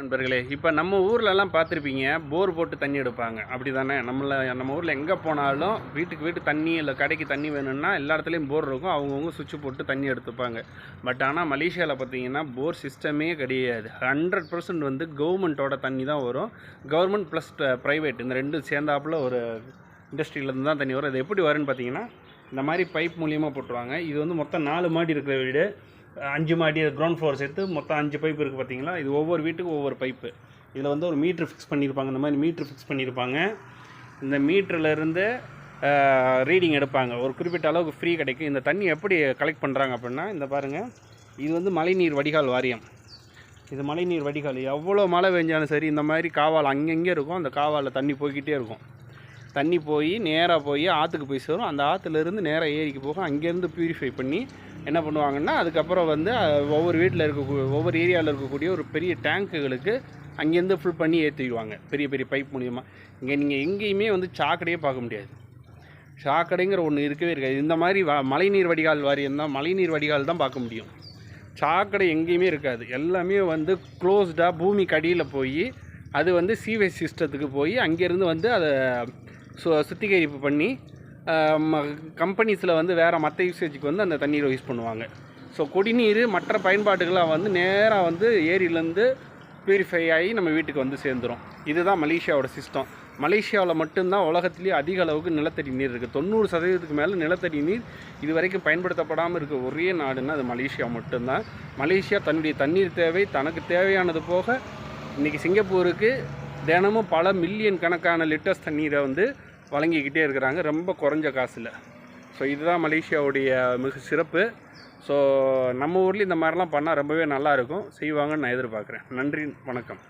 நண்பர்களே, இப்போ நம்ம ஊர்லலாம் பார்த்துருப்பீங்க, போர் போட்டு தண்ணி எடுப்பாங்க. அப்படி தானே? நம்ம ஊரில் எங்கே போனாலும் வீட்டுக்கு வீட்டு தண்ணி இல்லை கடைக்கு தண்ணி வேணும்னா எல்லா இடத்துலையும் போர் இருக்கும். அவங்கவுங்க சுவிட்ச் போட்டு தண்ணி எடுத்துப்பாங்க. பட் ஆனால் மலேசியாவில் பார்த்தீங்கன்னா போர் சிஸ்டமே கிடையாது. 100% வந்து கவர்மெண்ட்டோட தண்ணி தான் வரும். கவர்மெண்ட் ப்ளஸ் ப்ரைவேட் இந்த ரெண்டும் சேர்ந்தாப்புல ஒரு இண்டஸ்ட்ரியிலேருந்து தான் தண்ணி வரும். அது எப்படி வரும்னு பார்த்தீங்கன்னா, இந்த மாதிரி பைப் மூலியமாக போட்டுருவாங்க. இது வந்து மொத்தம் 4 மாடி இருக்கிற வீடு, 5 மாடி கிரவுண்ட் ஃப்ளோர் சேர்த்து மொத்தம் 5 பைப் இருக்குது பார்த்தீங்களா. இது ஒவ்வொரு வீட்டுக்கும் ஒவ்வொரு பைப்பு. இதில் வந்து ஒரு மீட்ரு ஃபிக்ஸ் பண்ணியிருப்பாங்க. இந்த மாதிரி மீட்ரு ஃபிக்ஸ் பண்ணியிருப்பாங்க. இந்த மீட்டர்லேருந்து ரீடிங் எடுப்பாங்க. ஒரு குறிப்பிட்ட அளவுக்கு ஃப்ரீ கிடைக்கும். இந்த தண்ணி எப்படி கலெக்ட் பண்ணுறாங்க அப்படின்னா, இந்த பாருங்கள், இது வந்து மழைநீர் வடிகால் வாரியம். இது மழைநீர் வடிகால். எவ்வளோ மழை பெஞ்சாலும் சரி, இந்த மாதிரி காவால் அங்கங்கே இருக்கும். அந்த காவாலில் தண்ணி போய்கிட்டே இருக்கும். தண்ணி போய் நேராக போய் ஆற்றுக்கு போய் சேரும். அந்த ஆற்றுலேருந்து நேராக ஏரிக்கு போகும். அங்கேருந்து ப்யூரிஃபை பண்ணி என்ன பண்ணுவாங்கன்னா, அதுக்கப்புறம் வந்து ஒவ்வொரு வீட்டில் ஒவ்வொரு ஏரியாவில் இருக்கக்கூடிய ஒரு பெரிய டேங்க்குகளுக்கு அங்கேருந்து ஃபுல் பண்ணி ஏற்றிடுவாங்க, பெரிய பெரிய பைப் மூலிமா. இங்கே நீங்கள் எங்கேயுமே வந்து சாக்கடையே பார்க்க முடியாது. சாக்கடைங்கிற ஒன்று இருக்கவே இருக்காது. இந்த மாதிரி மழைநீர் வடிகால் வாரியம் தான், மழைநீர் வடிகால் தான் பார்க்க முடியும். சாக்கடை எங்கேயுமே இருக்காது. எல்லாமே வந்து க்ளோஸ்டாக பூமிக்கு அடியில் போய் அது வந்து சீவேஜ் சிஸ்டத்துக்கு போய் அங்கேருந்து வந்து அதை சுத்திகரிப்பு பண்ணி கம்பெனிஸில் வந்து வேறு மற்ற யூசேஜுக்கு வந்து அந்த தண்ணீரை யூஸ் பண்ணுவாங்க. ஸோ குடிநீர் மற்ற பயன்பாட்டுகளாக வந்து நேராக வந்து ஏரியிலேருந்து ப்யூரிஃபை ஆகி நம்ம வீட்டுக்கு வந்து சேர்ந்துடும். இதுதான் மலேசியாவோட சிஸ்டம். மலேசியாவில் மட்டும்தான் உலகத்துலேயே அதிக அளவுக்கு நிலத்தடி நீர் இருக்குது. 90% மேலே நிலத்தடி நீர் இது வரைக்கும் பயன்படுத்தப்படாமல் இருக்க ஒரே நாடுன்னா அது மலேசியா மட்டும்தான். மலேசியா தன்னுடைய தண்ணீர் தேவை தனக்கு தேவையானது போக இன்றைக்கி சிங்கப்பூருக்கு தினமும் பல மில்லியன் கணக்கான லிட்டர்ஸ் தண்ணீரை வந்து வழங்கிக்கிட்டே இருக்கிறாங்க, ரொம்ப குறைஞ்ச காசில். ஸோ இதுதான் மலேசியாவுடைய மிக சிறப்பு. ஸோ நம்ம ஊர்லேயும் இந்த மாதிரிலாம் பண்ணால் ரொம்பவே நல்லாயிருக்கும், செய்வாங்கன்னு நான் எதிர்பார்க்குறேன். நன்றி, வணக்கம்.